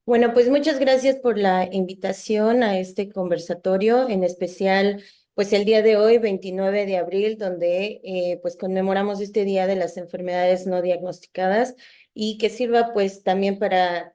Bueno, pues muchas gracias por la invitación a este conversatorio, en especial pues el día de hoy, 29 de abril, donde pues conmemoramos este Día de las Enfermedades No Diagnosticadas y que sirva pues también para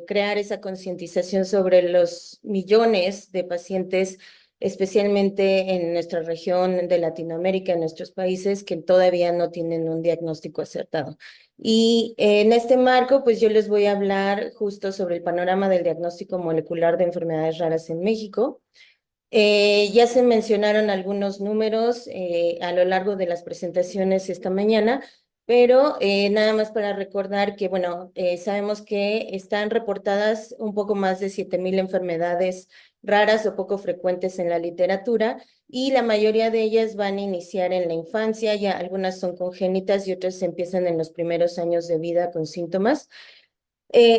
crear esa concientización sobre los millones de pacientes, especialmente en nuestra región de Latinoamérica, en nuestros países, que todavía no tienen un diagnóstico acertado. Y en este marco, pues yo les voy a hablar justo sobre el panorama del diagnóstico molecular de enfermedades raras en México. Ya se mencionaron algunos números a lo largo de las presentaciones esta mañana, pero nada más para recordar que, bueno, sabemos que están reportadas un poco más de 7,000 enfermedades raras o poco frecuentes en la literatura y la mayoría de ellas van a iniciar en la infancia, ya algunas son congénitas y otras empiezan en los primeros años de vida con síntomas.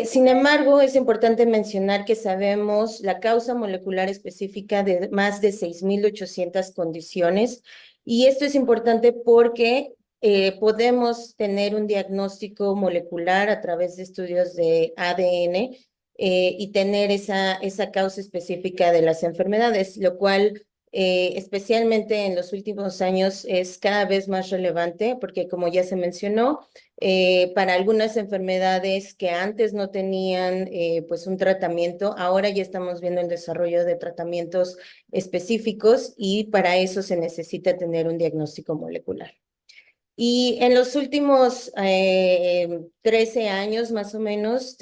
Sin embargo, es importante mencionar que sabemos la causa molecular específica de más de 6,800 condiciones y esto es importante porque podemos tener un diagnóstico molecular a través de estudios de ADN y tener esa causa específica de las enfermedades, lo cual especialmente en los últimos años es cada vez más relevante porque como ya se mencionó, para algunas enfermedades que antes no tenían pues un tratamiento, ahora ya estamos viendo el desarrollo de tratamientos específicos y para eso se necesita tener un diagnóstico molecular. Y en los últimos 13 años más o menos,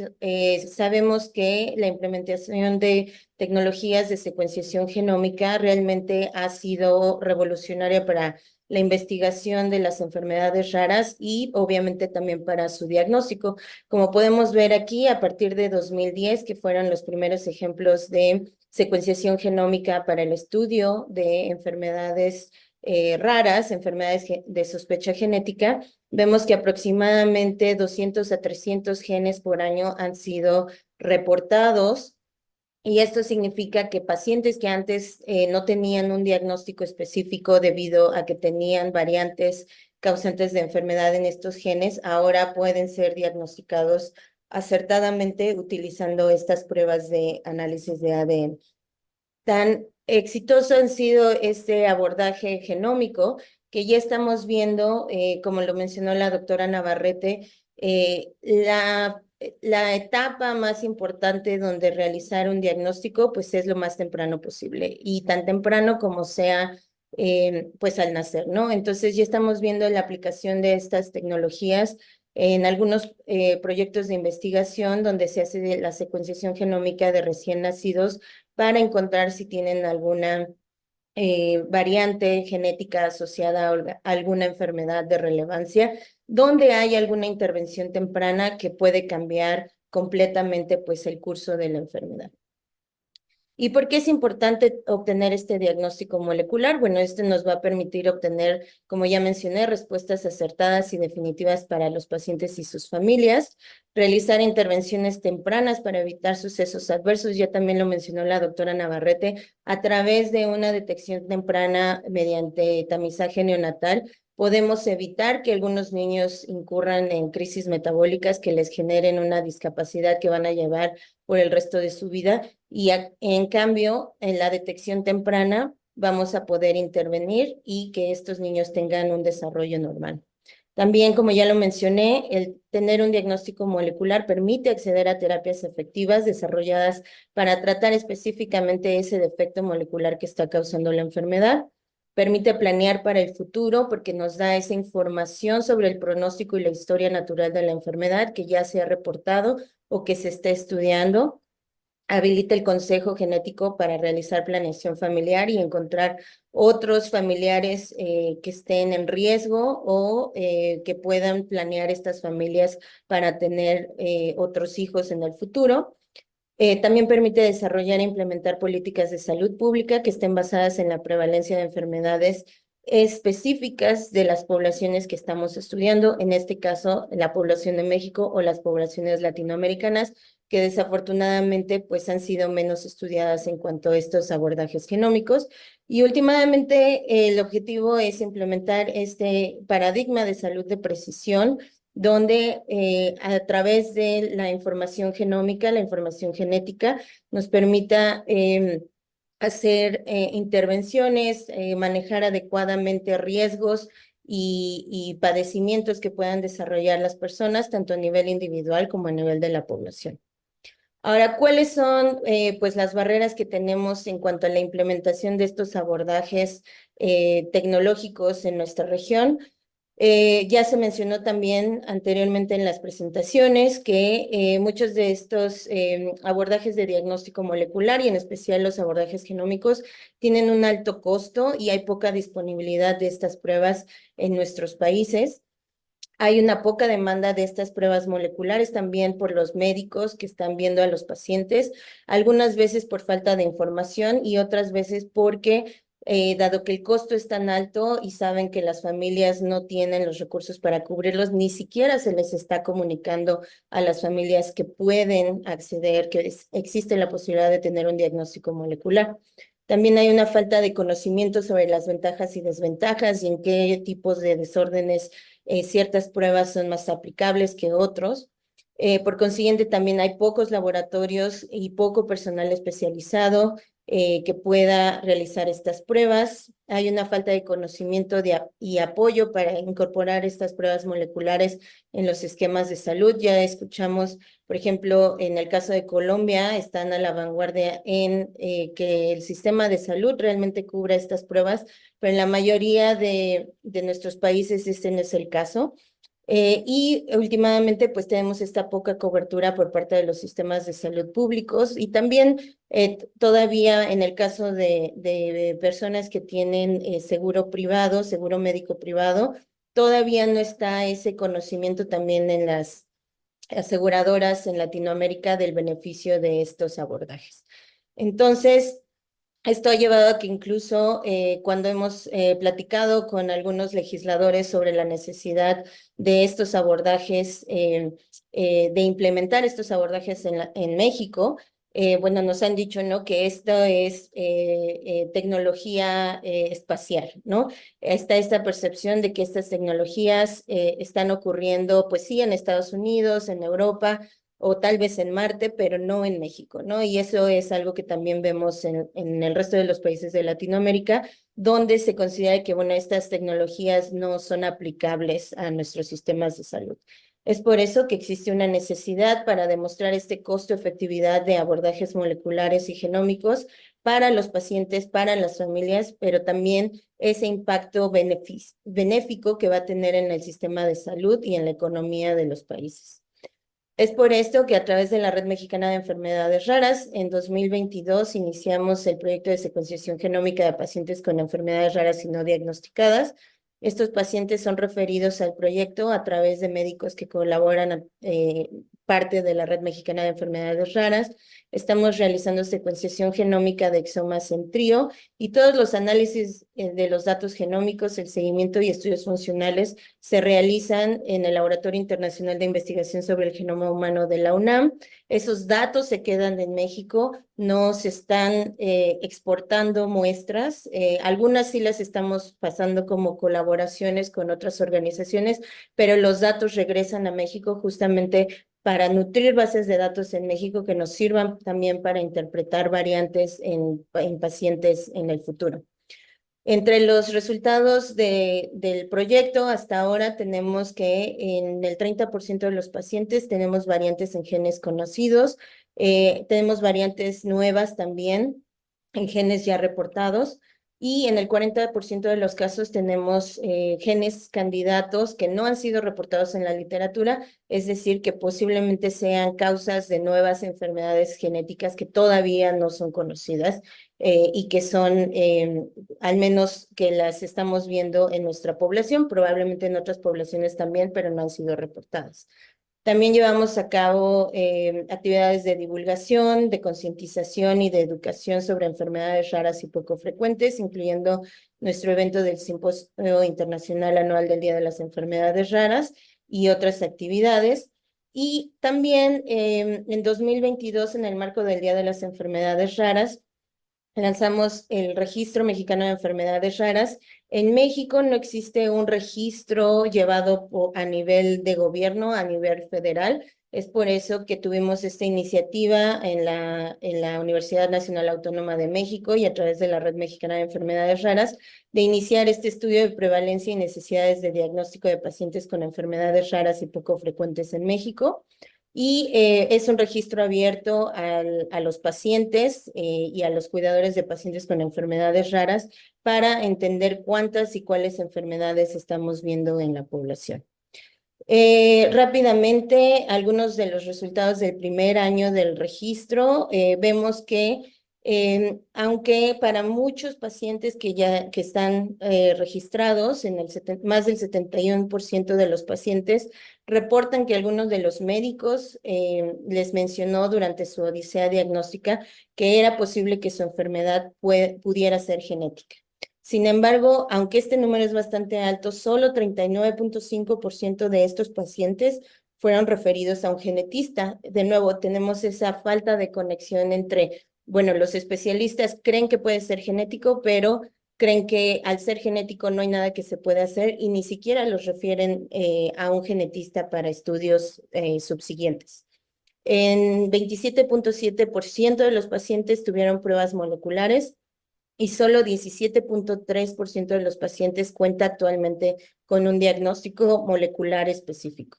sabemos que la implementación de tecnologías de secuenciación genómica realmente ha sido revolucionaria para la investigación de las enfermedades raras y obviamente también para su diagnóstico. Como podemos ver aquí, a partir de 2010, que fueron los primeros ejemplos de secuenciación genómica para el estudio de enfermedades raras, enfermedades de sospecha genética, vemos que aproximadamente 200 a 300 genes por año han sido reportados. Y esto significa que pacientes que antes no tenían un diagnóstico específico debido a que tenían variantes causantes de enfermedad en estos genes, ahora pueden ser diagnosticados acertadamente utilizando estas pruebas de análisis de ADN. Tan exitoso han sido este abordaje genómico que ya estamos viendo, como lo mencionó la doctora Navarrete, la etapa más importante donde realizar un diagnóstico, pues es lo más temprano posible y tan temprano como sea, pues al nacer, ¿no? Entonces ya estamos viendo la aplicación de estas tecnologías en algunos proyectos de investigación donde se hace la secuenciación genómica de recién nacidos para encontrar si tienen alguna variante genética asociada a alguna enfermedad de relevancia, donde hay alguna intervención temprana que puede cambiar completamente pues el curso de la enfermedad. ¿Y por qué es importante obtener este diagnóstico molecular? Bueno, este nos va a permitir obtener, como ya mencioné, respuestas acertadas y definitivas para los pacientes y sus familias, realizar intervenciones tempranas para evitar sucesos adversos, ya también lo mencionó la doctora Navarrete, a través de una detección temprana mediante tamizaje neonatal, podemos evitar que algunos niños incurran en crisis metabólicas que les generen una discapacidad que van a llevar por el resto de su vida y en cambio, en la detección temprana vamos a poder intervenir y que estos niños tengan un desarrollo normal. También, como ya lo mencioné, el tener un diagnóstico molecular permite acceder a terapias efectivas desarrolladas para tratar específicamente ese defecto molecular que está causando la enfermedad. Permite planear para el futuro porque nos da esa información sobre el pronóstico y la historia natural de la enfermedad que ya se ha reportado o que se está estudiando. Habilita el consejo genético para realizar planeación familiar y encontrar otros familiares que estén en riesgo o que puedan planear estas familias para tener otros hijos en el futuro. También permite desarrollar e implementar políticas de salud pública que estén basadas en la prevalencia de enfermedades específicas de las poblaciones que estamos estudiando, en este caso la población de México o las poblaciones latinoamericanas, que desafortunadamente pues han sido menos estudiadas en cuanto a estos abordajes genómicos. Y últimamente el objetivo es implementar este paradigma de salud de precisión donde a través de la información genómica, la información genética, nos permita hacer intervenciones, manejar adecuadamente riesgos y padecimientos que puedan desarrollar las personas, tanto a nivel individual como a nivel de la población. Ahora, ¿cuáles son pues las barreras que tenemos en cuanto a la implementación de estos abordajes tecnológicos en nuestra región? Ya se mencionó también anteriormente en las presentaciones que muchos de estos abordajes de diagnóstico molecular y en especial los abordajes genómicos tienen un alto costo y hay poca disponibilidad de estas pruebas en nuestros países. Hay una poca demanda de estas pruebas moleculares también por los médicos que están viendo a los pacientes, algunas veces por falta de información y otras veces porque, dado que el costo es tan alto y saben que las familias no tienen los recursos para cubrirlos, ni siquiera se les está comunicando a las familias que pueden acceder, que existe la posibilidad de tener un diagnóstico molecular. También hay una falta de conocimiento sobre las ventajas y desventajas y en qué tipos de desórdenes ciertas pruebas son más aplicables que otros. Por consiguiente, también hay pocos laboratorios y poco personal especializado que pueda realizar estas pruebas. Hay una falta de conocimiento y apoyo para incorporar estas pruebas moleculares en los esquemas de salud. Ya escuchamos, por ejemplo, en el caso de Colombia, están a la vanguardia en que el sistema de salud realmente cubra estas pruebas, pero en la mayoría de nuestros países este no es el caso. Y últimamente pues tenemos esta poca cobertura por parte de los sistemas de salud públicos y también todavía en el caso de personas que tienen seguro privado, seguro médico privado, todavía no está ese conocimiento también en las aseguradoras en Latinoamérica del beneficio de estos abordajes. Entonces, esto ha llevado a que incluso cuando hemos platicado con algunos legisladores sobre la necesidad de estos abordajes, de implementar estos abordajes en México, bueno, nos han dicho, ¿no? Que esto es tecnología espacial, ¿no? Está esta percepción de que estas tecnologías están ocurriendo, pues sí, en Estados Unidos, en Europa, o tal vez en Marte, pero no en México, ¿no? Y eso es algo que también vemos en el resto de los países de Latinoamérica, donde se considera que, bueno, estas tecnologías no son aplicables a nuestros sistemas de salud. Es por eso que existe una necesidad para demostrar este costo-efectividad de abordajes moleculares y genómicos para los pacientes, para las familias, pero también ese impacto benéfico que va a tener en el sistema de salud y en la economía de los países. Es por esto que a través de la Red Mexicana de Enfermedades Raras, en 2022 iniciamos el proyecto de secuenciación genómica de pacientes con enfermedades raras y no diagnosticadas. Estos pacientes son referidos al proyecto a través de médicos que colaboran parte de la Red Mexicana de Enfermedades Raras. Estamos realizando secuenciación genómica de exomas en trío y todos los análisis de los datos genómicos, el seguimiento y estudios funcionales se realizan en el Laboratorio Internacional de Investigación sobre el Genoma Humano de la UNAM. Esos datos se quedan en México, no se están exportando muestras. Algunas sí las estamos pasando como colaboraciones con otras organizaciones, pero los datos regresan a México justamente para nutrir bases de datos en México que nos sirvan también para interpretar variantes en pacientes en el futuro. Entre los resultados del proyecto, hasta ahora tenemos que en el 30% de los pacientes tenemos variantes en genes conocidos, tenemos variantes nuevas también en genes ya reportados y en el 40% de los casos tenemos genes candidatos que no han sido reportados en la literatura, es decir, que posiblemente sean causas de nuevas enfermedades genéticas que todavía no son conocidas y que son al menos que las estamos viendo en nuestra población, probablemente en otras poblaciones también, pero no han sido reportadas. También llevamos a cabo actividades de divulgación, de concientización y de educación sobre enfermedades raras y poco frecuentes, incluyendo nuestro evento del Simposio Internacional Anual del Día de las Enfermedades Raras y otras actividades. Y también en 2022, en el marco del Día de las Enfermedades Raras, lanzamos el Registro Mexicano de Enfermedades Raras. En México no existe un registro llevado a nivel de gobierno, a nivel federal. Es por eso que tuvimos esta iniciativa en la Universidad Nacional Autónoma de México y a través de la Red Mexicana de Enfermedades Raras, de iniciar este estudio de prevalencia y necesidades de diagnóstico de pacientes con enfermedades raras y poco frecuentes en México. Y es un registro abierto a los pacientes y a los cuidadores de pacientes con enfermedades raras para entender cuántas y cuáles enfermedades estamos viendo en la población. Rápidamente, algunos de los resultados del primer año del registro, vemos que aunque para muchos pacientes que están registrados, más del 71% de los pacientes reportan que algunos de los médicos les mencionó durante su odisea diagnóstica que era posible que su enfermedad pudiera ser genética. Sin embargo, aunque este número es bastante alto, solo 39.5% de estos pacientes fueron referidos a un genetista. De nuevo, tenemos esa falta de conexión entre, bueno, los especialistas creen que puede ser genético, pero creen que al ser genético no hay nada que se pueda hacer y ni siquiera los refieren a un genetista para estudios subsiguientes. En 27.7% de los pacientes tuvieron pruebas moleculares y solo 17.3% de los pacientes cuenta actualmente con un diagnóstico molecular específico.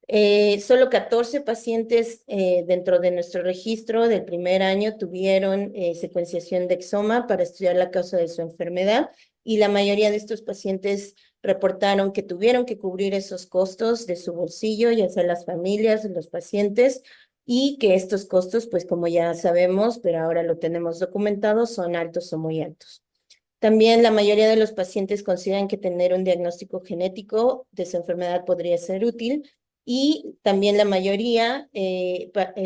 Solo 14 pacientes dentro de nuestro registro del primer año tuvieron secuenciación de exoma para estudiar la causa de su enfermedad y la mayoría de estos pacientes reportaron que tuvieron que cubrir esos costos de su bolsillo, ya sea las familias, los pacientes, y que estos costos, pues como ya sabemos, pero ahora lo tenemos documentado, son altos o muy altos. También la mayoría de los pacientes consideran que tener un diagnóstico genético de su enfermedad podría ser útil y también la mayoría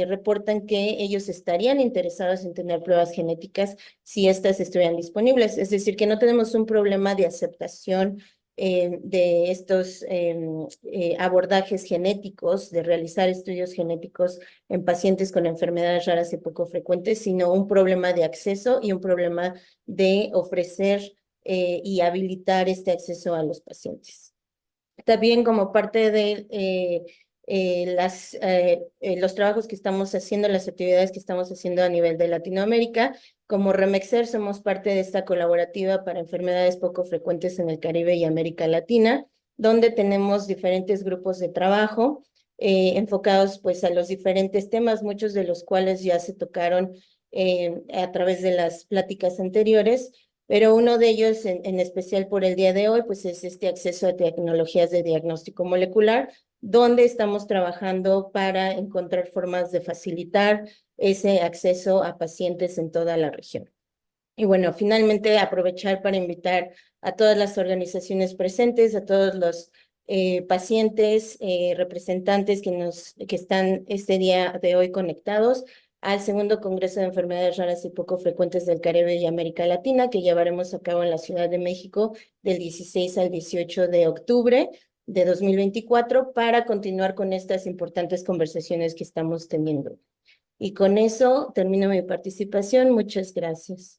reportan que ellos estarían interesados en tener pruebas genéticas si estas estuvieran disponibles. Es decir, que no tenemos un problema de aceptación de estos abordajes genéticos, de realizar estudios genéticos en pacientes con enfermedades raras y poco frecuentes, sino un problema de acceso y un problema de ofrecer y habilitar este acceso a los pacientes. También como parte de los trabajos que estamos haciendo, las actividades que estamos haciendo a nivel de Latinoamérica, como Remexer somos parte de esta colaborativa para enfermedades poco frecuentes en el Caribe y América Latina, donde tenemos diferentes grupos de trabajo enfocados pues a los diferentes temas, muchos de los cuales ya se tocaron a través de las pláticas anteriores, pero uno de ellos en especial por el día de hoy, pues es este acceso a tecnologías de diagnóstico molecular, donde estamos trabajando para encontrar formas de facilitar ese acceso a pacientes en toda la región. Y bueno, finalmente aprovechar para invitar a todas las organizaciones presentes, a todos los pacientes, representantes que están este día de hoy conectados al segundo Congreso de Enfermedades Raras y Poco Frecuentes del Caribe y América Latina, que llevaremos a cabo en la Ciudad de México del 16 al 18 de octubre de 2024 para continuar con estas importantes conversaciones que estamos teniendo. Y con eso termino mi participación. Muchas gracias.